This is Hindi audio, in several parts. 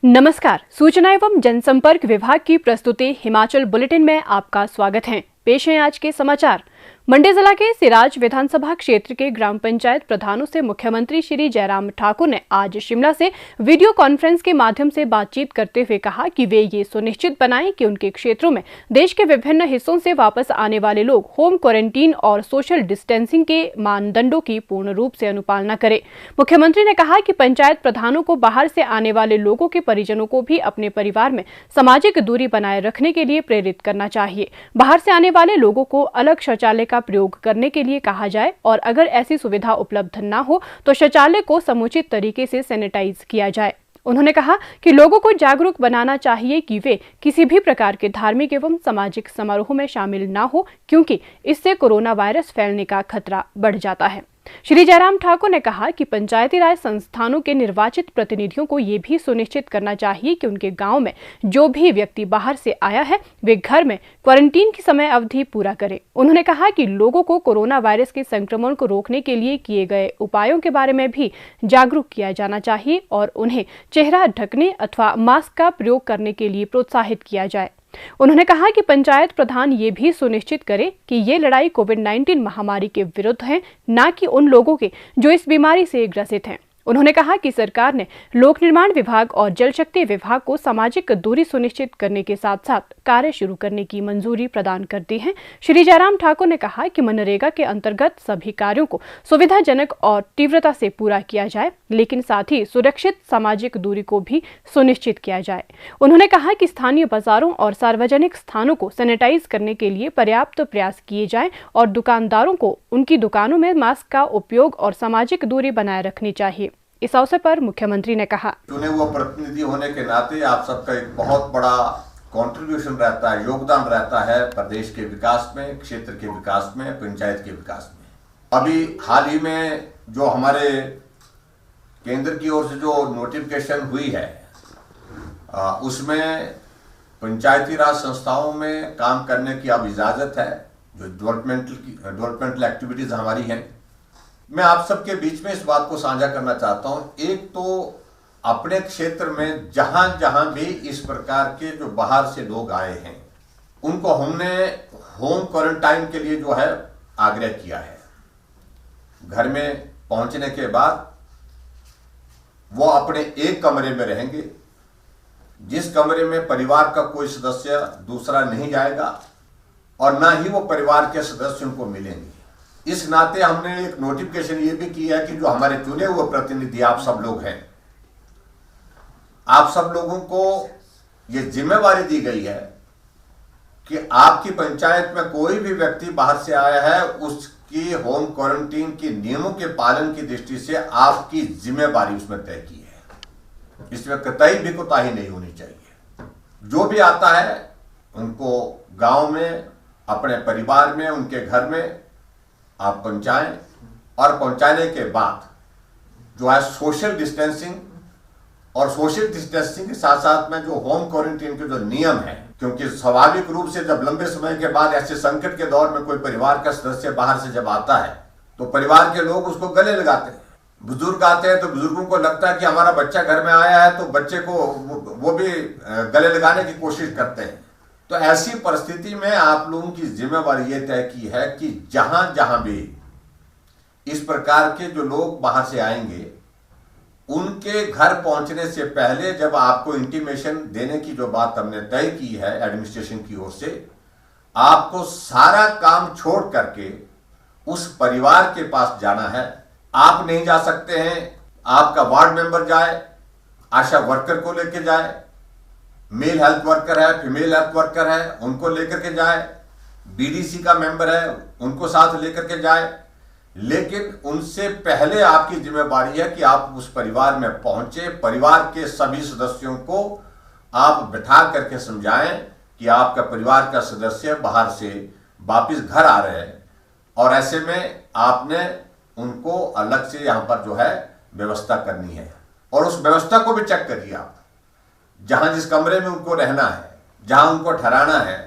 नमस्कार, सूचना एवं जनसंपर्क विभाग की प्रस्तुति हिमाचल बुलेटिन में आपका स्वागत है। पेश हैं आज के समाचार। मंडी जिला के सिराज विधानसभा क्षेत्र के ग्राम पंचायत प्रधानों से मुख्यमंत्री श्री जयराम ठाकुर ने आज शिमला से वीडियो कॉन्फ्रेंस के माध्यम से बातचीत करते हुए कहा कि वे ये सुनिश्चित बनाएं कि उनके क्षेत्रों में देश के विभिन्न हिस्सों से वापस आने वाले लोग होम क्वारंटीन और सोशल डिस्टेंसिंग के मानदंडों की पूर्ण रूप से अनुपालना करें। मुख्यमंत्री ने कहा कि पंचायत प्रधानों को बाहर से आने वाले लोगों के परिजनों को भी अपने परिवार में सामाजिक दूरी बनाए रखने के लिए प्रेरित करना चाहिए। बाहर से आने वाले लोगों को अलग शौचालय का प्रयोग करने के लिए कहा जाए और अगर ऐसी सुविधा उपलब्ध न हो तो शौचालय को समुचित तरीके से सैनिटाइज किया जाए। उन्होंने कहा कि लोगों को जागरूक बनाना चाहिए कि वे किसी भी प्रकार के धार्मिक एवं सामाजिक समारोह में शामिल न हो, क्योंकि इससे कोरोना वायरस फैलने का खतरा बढ़ जाता है। श्री जयराम ठाकुर ने कहा कि पंचायती राज संस्थानों के निर्वाचित प्रतिनिधियों को ये भी सुनिश्चित करना चाहिए कि उनके गांव में जो भी व्यक्ति बाहर से आया है वे घर में क्वारंटीन की समय अवधि पूरा करें। उन्होंने कहा कि लोगों को कोरोना वायरस के संक्रमण को रोकने के लिए किए गए उपायों के बारे में भी जागरूक किया जाना चाहिए और उन्हें चेहरा ढकने अथवा मास्क का प्रयोग करने के लिए प्रोत्साहित किया जाए। उन्होंने कहा कि पंचायत प्रधान ये भी सुनिश्चित करें कि ये लड़ाई कोविड-19 महामारी के विरुद्ध है, न कि उन लोगों के जो इस बीमारी से ग्रसित हैं। उन्होंने कहा कि सरकार ने लोक निर्माण विभाग और जल शक्ति विभाग को सामाजिक दूरी सुनिश्चित करने के साथ साथ कार्य शुरू करने की मंजूरी प्रदान कर दी है। श्री जयराम ठाकुर ने कहा कि मनरेगा के अंतर्गत सभी कार्यों को सुविधाजनक और तीव्रता से पूरा किया जाए, लेकिन साथ ही सुरक्षित सामाजिक दूरी को भी सुनिश्चित किया जाए। उन्होंने कहा कि स्थानीय बाजारों और सार्वजनिक स्थानों को सैनिटाइज करने के लिए पर्याप्त प्रयास किए जाएं और दुकानदारों को उनकी दुकानों में मास्क का उपयोग और सामाजिक दूरी बनाए रखनी चाहिए। इस अवसर पर मुख्यमंत्री ने कहा, चुने हुए प्रतिनिधि होने के नाते आप सबका एक बहुत बड़ा कंट्रीब्यूशन रहता है, योगदान रहता है प्रदेश के विकास में, क्षेत्र के विकास में, पंचायत के विकास में। अभी हाल ही में जो हमारे केंद्र की ओर से जो नोटिफिकेशन हुई है उसमें पंचायती राज संस्थाओं में काम करने की अब इजाजत है, जो डेवलपमेंटल एक्टिविटीज हमारी हैं। मैं आप सबके बीच में इस बात को साझा करना चाहता हूं। एक तो अपने क्षेत्र में जहां जहां भी इस प्रकार के जो बाहर से लोग आए हैं उनको हमने होम क्वारंटाइन के लिए जो है आग्रह किया है। घर में पहुंचने के बाद वो अपने एक कमरे में रहेंगे, जिस कमरे में परिवार का कोई सदस्य दूसरा नहीं जाएगा और ना ही वो परिवार के सदस्य उनको मिलेंगे। इस नाते हमने एक नोटिफिकेशन ये भी किया है कि जो हमारे चुने हुए प्रतिनिधि आप सब लोग हैं, आप सब लोगों को ये जिम्मेवारी दी गई है कि आपकी पंचायत में कोई भी व्यक्ति बाहर से आया है उसकी होम क्वारंटीन के नियमों के पालन की दृष्टि से आपकी जिम्मेवारी उसमें तय की है। इसमें कतई भी कोताही नहीं होनी चाहिए। जो भी आता है उनको गांव में, अपने परिवार में, उनके घर में आप पहुंचाएं और पहुंचाने के बाद जो है सोशल डिस्टेंसिंग और सोशल डिस्टेंसिंग के साथ साथ में जो होम क्वारंटीन के जो नियम है, क्योंकि स्वाभाविक रूप से जब लंबे समय के बाद ऐसे संकट के दौर में कोई परिवार का सदस्य बाहर से जब आता है तो परिवार के लोग उसको गले लगाते हैं। बुजुर्ग आते हैं तो बुजुर्गों को लगता है कि हमारा बच्चा घर में आया है तो बच्चे को वो भी गले लगाने की कोशिश करते हैं। तो ऐसी परिस्थिति में आप लोगों की जिम्मेवारी ये तय की है कि जहां जहां भी इस प्रकार के जो लोग बाहर से आएंगे उनके घर पहुंचने से पहले जब आपको इंटीमेशन देने की जो बात हमने तय की है एडमिनिस्ट्रेशन की ओर से, आपको सारा काम छोड़ करके उस परिवार के पास जाना है। आप नहीं जा सकते हैं, आपका वार्ड मेंबर जाए, आशा वर्कर को लेकर जाए, मेल हेल्थ वर्कर है, फीमेल हेल्थ वर्कर है, उनको लेकर के जाए, बीडीसी का मेंबर है उनको साथ लेकर के जाए। लेकिन उनसे पहले आपकी जिम्मेवारी है कि आप उस परिवार में पहुंचे, परिवार के सभी सदस्यों को आप बैठा करके समझाएं कि आपका परिवार का सदस्य बाहर से वापिस घर आ रहे हैं और ऐसे में आपने उनको अलग से यहां पर जो है व्यवस्था करनी है और उस व्यवस्था को भी चेक करिए। आप जहां जिस कमरे में उनको रहना है, जहां उनको ठहराना है,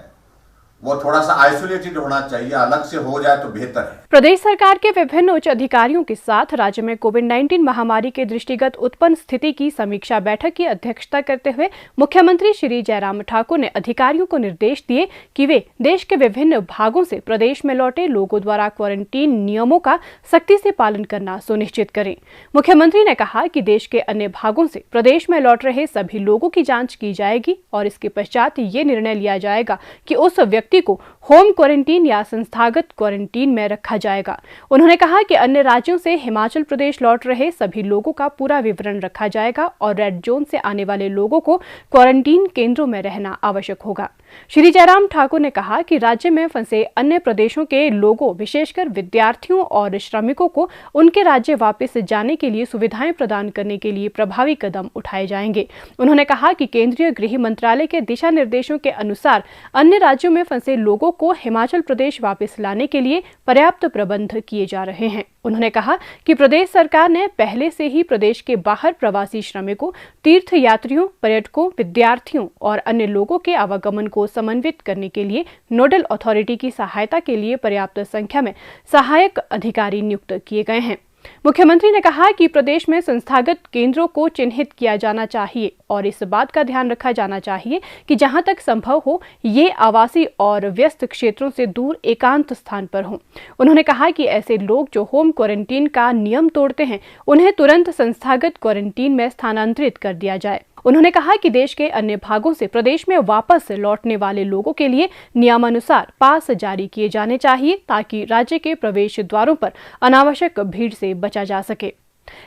वो थोड़ा सा आइसोलेटेड होना चाहिए, अलग से हो जाए तो बेहतर है। प्रदेश सरकार के विभिन्न उच्च अधिकारियों के साथ राज्य में कोविड-19 महामारी के दृष्टिगत उत्पन्न स्थिति की समीक्षा बैठक की अध्यक्षता करते हुए मुख्यमंत्री श्री जयराम ठाकुर ने अधिकारियों को निर्देश दिए कि वे देश के विभिन्न भागों से प्रदेश में लौटे लोगों द्वारा क्वारंटीन नियमों का सख्ती से पालन करना सुनिश्चित करें। मुख्यमंत्री ने कहा कि देश के अन्य भागों से प्रदेश में लौट रहे सभी लोगों की जांच की जाएगी और इसके पश्चात ये निर्णय लिया जाएगा कि उस व्यक्ति को होम क्वारंटीन या संस्थागत क्वारंटीन में रखा जाएगा। उन्होंने कहा कि अन्य राज्यों से हिमाचल प्रदेश लौट रहे सभी लोगों का पूरा विवरण रखा जाएगा और रेड जोन से आने वाले लोगों को क्वारंटीन केंद्रों में रहना आवश्यक होगा। श्री जयराम ठाकुर ने कहा कि राज्य में फंसे अन्य प्रदेशों के लोगों, विशेषकर विद्यार्थियों और श्रमिकों को उनके राज्य वापस जाने के लिए सुविधाएं प्रदान करने के लिए प्रभावी कदम उठाए जाएंगे। उन्होंने कहा कि केंद्रीय गृह मंत्रालय के दिशा निर्देशों के अनुसार अन्य राज्यों में फंसे लोगों को हिमाचल प्रदेश वापस लाने के लिए पर्याप्त प्रबंध किए जा रहे हैं। उन्होंने कहा कि प्रदेश सरकार ने पहले से ही प्रदेश के बाहर प्रवासी श्रमिकों, तीर्थ यात्रियों, पर्यटकों, विद्यार्थियों और अन्य लोगों के आवागमन को समन्वित करने के लिए नोडल अथॉरिटी की सहायता के लिए पर्याप्त संख्या में सहायक अधिकारी नियुक्त किए गए हैं। मुख्यमंत्री ने कहा कि प्रदेश में संस्थागत केंद्रों को चिन्हित किया जाना चाहिए और इस बात का ध्यान रखा जाना चाहिए कि जहां तक संभव हो ये आवासीय और व्यस्त क्षेत्रों से दूर एकांत स्थान पर हों। उन्होंने कहा कि ऐसे लोग जो होम क्वारंटीन का नियम तोड़ते हैं उन्हें तुरंत संस्थागत क्वारंटीन में स्थानांतरित कर दिया जाए। उन्होंने कहा कि देश के अन्य भागों से प्रदेश में वापस लौटने वाले लोगों के लिए नियमानुसार पास जारी किए जाने चाहिए ताकि राज्य के प्रवेश द्वारों पर अनावश्यक भीड़ से बचा जा सके।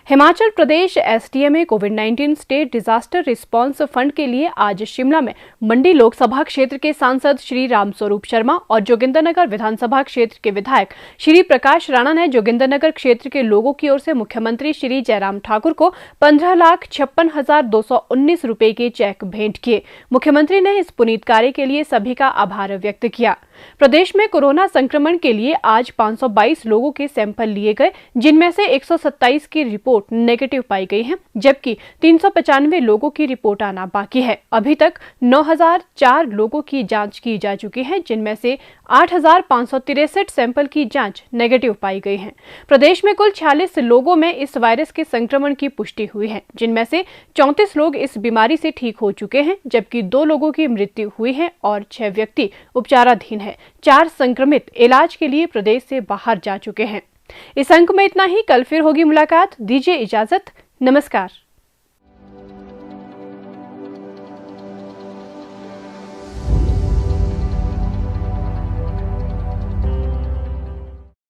हिमाचल प्रदेश एसडीएम में कोविड-19 स्टेट डिजास्टर रिस्पांस फंड के लिए आज शिमला में मंडी लोकसभा क्षेत्र के सांसद श्री रामस्वरूप शर्मा और जोगिंद्रनगर विधानसभा क्षेत्र के विधायक श्री प्रकाश राणा ने जोगिंद्रनगर क्षेत्र के लोगों की ओर से मुख्यमंत्री श्री जयराम ठाकुर को 15,56,219 रुपए के चेक भेंट किए। मुख्यमंत्री ने इस पुनीत कार्य के लिए सभी का आभार व्यक्त किया। प्रदेश में कोरोना संक्रमण के लिए आज 522 लोगों के सैंपल लिए गए, जिनमें से 127 की रिपोर्ट नेगेटिव पाई गई है, जबकि 395 लोगों की रिपोर्ट आना बाकी है। अभी तक 9,004 लोगों की जांच की जा चुकी है, जिनमें से 8,563 सैंपल की जांच नेगेटिव पाई गई है। प्रदेश में कुल 46 लोगों में इस वायरस के संक्रमण की पुष्टि हुई है, जिनमें से 34 लोग इस बीमारी से ठीक हो चुके हैं, जबकि 2 लोगों की मृत्यु हुई है और 6 व्यक्ति उपचाराधीन है। 4 संक्रमित इलाज के लिए प्रदेश से बाहर जा चुके हैं। इस अंक में इतना ही। कल फिर होगी मुलाकात। दीजिए इजाजत। नमस्कार।